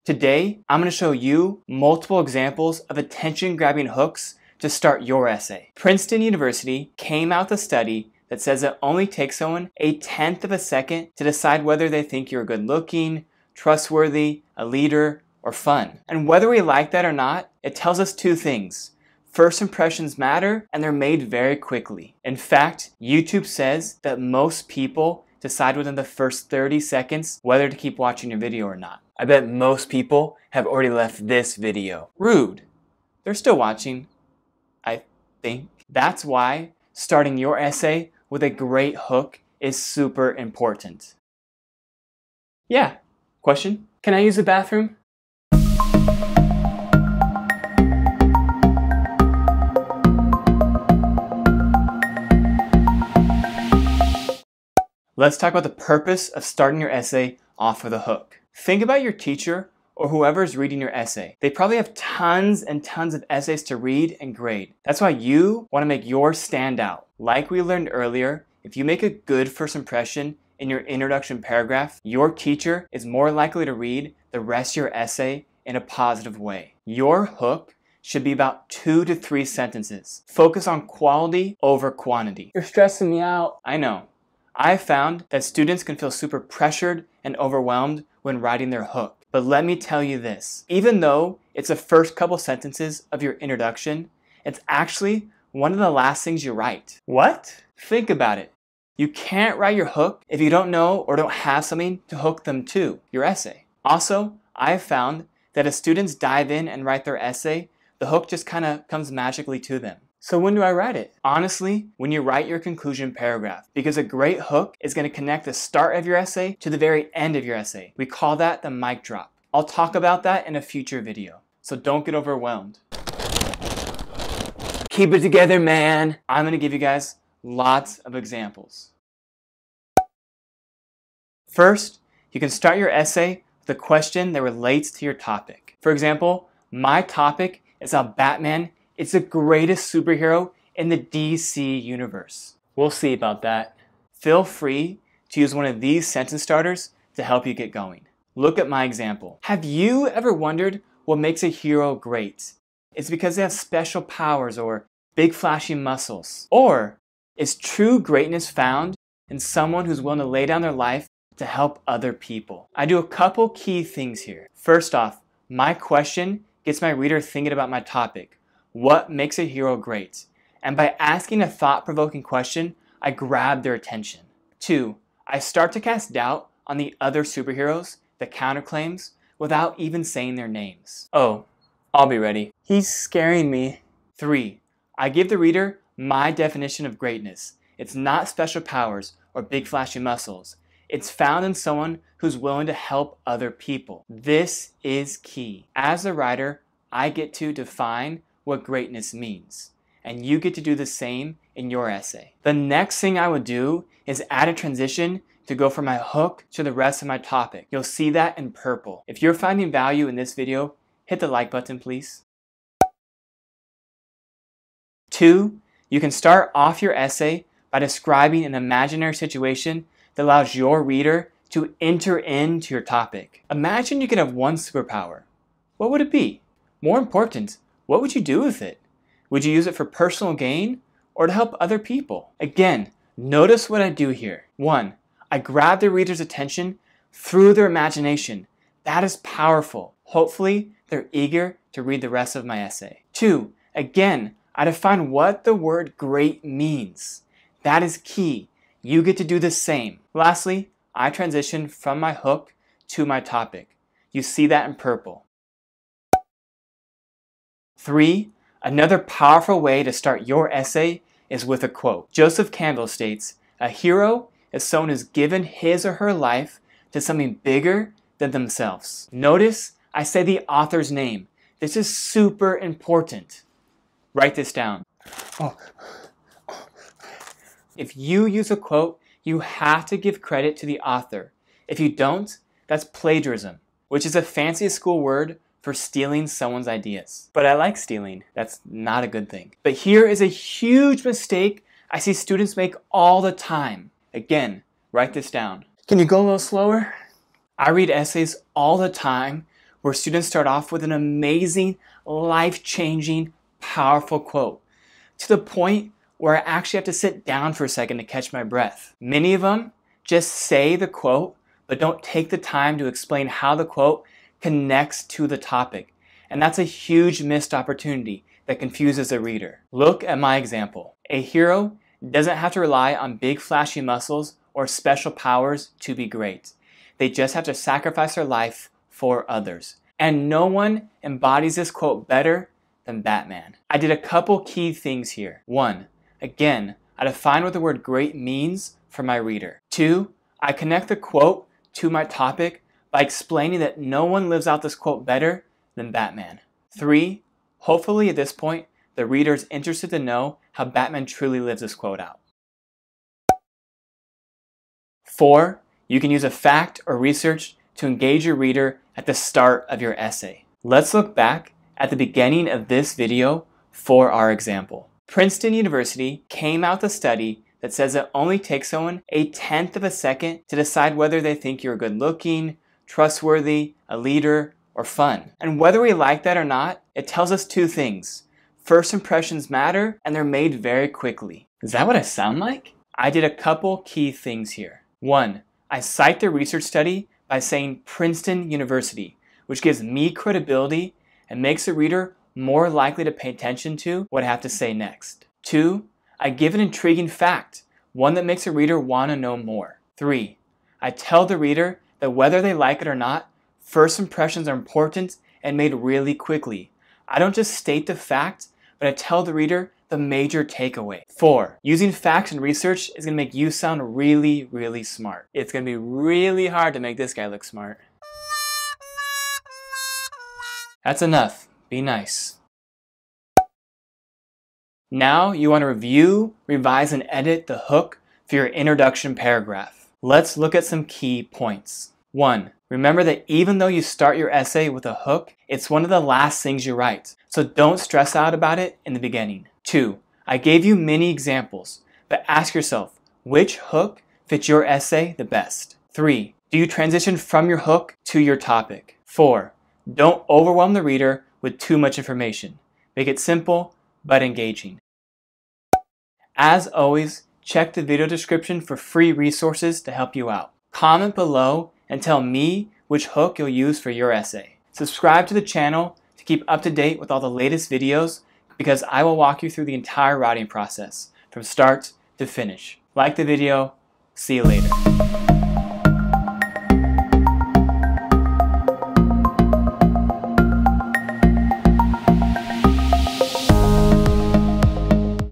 Today, I'm going to show you multiple examples of attention-grabbing hooks to start your essay. Princeton University came out with a study that says it only takes someone 1/10 of a second to decide whether they think you're good-looking, trustworthy, a leader, or fun. And whether we like that or not, it tells us two things. First impressions matter, and they're made very quickly. In fact, YouTube says that most people decide within the first 30 seconds whether to keep watching your video or not. I bet most people have already left this video. Rude. They're still watching, I think. That's why starting your essay with a great hook is super important. Yeah. Question? Can I use the bathroom? Let's talk about the purpose of starting your essay off with a hook. Think about your teacher or whoever is reading your essay. They probably have tons and tons of essays to read and grade. That's why you want to make yours stand out. Like we learned earlier, if you make a good first impression in your introduction paragraph, your teacher is more likely to read the rest of your essay in a positive way. Your hook should be about 2 to 3 sentences. Focus on quality over quantity. You're stressing me out. I know. I've found that students can feel super pressured and overwhelmed when writing their hook. But let me tell you this, even though it's the first couple sentences of your introduction, it's actually one of the last things you write. What? Think about it. You can't write your hook if you don't know or don't have something to hook them to your essay. Also, I've found that as students dive in and write their essay, the hook just kind of comes magically to them. So when do I write it? Honestly, when you write your conclusion paragraph, because a great hook is going to connect the start of your essay to the very end of your essay. We call that the mic drop. I'll talk about that in a future video, so don't get overwhelmed. Keep it together, man. I'm going to give you guys lots of examples. First, you can start your essay with a question that relates to your topic. For example, my topic is how Batman is the greatest superhero in the DC universe. We'll see about that. Feel free to use one of these sentence starters to help you get going. Look at my example. Have you ever wondered what makes a hero great? It's because they have special powers or big flashy muscles. Or is true greatness found in someone who's willing to lay down their life to help other people? I do a couple key things here. First off, my question gets my reader thinking about my topic. What makes a hero great? And by asking a thought-provoking question, I grab their attention. 2, I start to cast doubt on the other superheroes, the counterclaims, without even saying their names. Oh, I'll be ready. He's scaring me. 3, I give the reader my definition of greatness. It's not special powers or big flashy muscles. It's found in someone who's willing to help other people. This is key. As a writer, I get to define what greatness means, and you get to do the same in your essay. The next thing I would do is add a transition to go from my hook to the rest of my topic. You'll see that in purple. If you're finding value in this video, hit the like button, please. 2, you can start off your essay by describing an imaginary situation that allows your reader to enter into your topic. Imagine you could have one superpower. What would it be? More important, what would you do with it? Would you use it for personal gain or to help other people? Again, notice what I do here. 1, I grab the reader's attention through their imagination. That is powerful. Hopefully, they're eager to read the rest of my essay. 2, again, I define what the word great means. That is key. You get to do the same. Lastly, I transition from my hook to my topic. You see that in purple. 3, another powerful way to start your essay is with a quote. Joseph Campbell states, "A hero is someone who's given his or her life to something bigger than themselves." Notice I say the author's name. This is super important. Write this down. If you use a quote, you have to give credit to the author. If you don't, that's plagiarism, which is a fancy school word for stealing someone's ideas. But I like stealing. That's not a good thing. But here is a huge mistake I see students make all the time. Again, write this down. Can you go a little slower? I read essays all the time where students start off with an amazing, life-changing, powerful quote, to the point where I actually have to sit down for a second to catch my breath. Many of them just say the quote, but don't take the time to explain how the quote connects to the topic. And that's a huge missed opportunity that confuses the reader. Look at my example. A hero doesn't have to rely on big flashy muscles or special powers to be great. They just have to sacrifice their life for others. And no one embodies this quote better than Batman. I did a couple key things here. 1, again, I define what the word great means for my reader. 2, I connect the quote to my topic by explaining that no one lives out this quote better than Batman. 3, hopefully at this point, the reader is interested to know how Batman truly lives this quote out. 4, you can use a fact or research to engage your reader at the start of your essay. Let's look back at the beginning of this video for our example. Princeton University came out with a study that says it only takes someone 1/10 of a second to decide whether they think you're good looking, trustworthy, a leader, or fun. And whether we like that or not, it tells us 2 things. First impressions matter, and they're made very quickly. Is that what I sound like? I did a couple key things here. 1, I cite the research study by saying Princeton University, which gives me credibility and makes the reader more likely to pay attention to what I have to say next. 2, I give an intriguing fact, one that makes the reader want to know more. 3, I tell the reader that whether they like it or not, first impressions are important and made really quickly. I don't just state the fact, but I tell the reader the major takeaway. 4, using facts and research is going to make you sound really, really smart. It's going to be really hard to make this guy look smart. That's enough. Be nice. Now you want to review, revise, and edit the hook for your introduction paragraph. Let's look at some key points. 1, remember that even though you start your essay with a hook, it's one of the last things you write, so don't stress out about it in the beginning. 2, I gave you many examples, but ask yourself, which hook fits your essay the best? 3, do you transition from your hook to your topic? 4, don't overwhelm the reader with too much information. Make it simple but engaging. As always, check the video description for free resources to help you out. Comment below and tell me which hook you'll use for your essay. Subscribe to the channel to keep up to date with all the latest videos, because I will walk you through the entire writing process from start to finish. Like the video, see you later.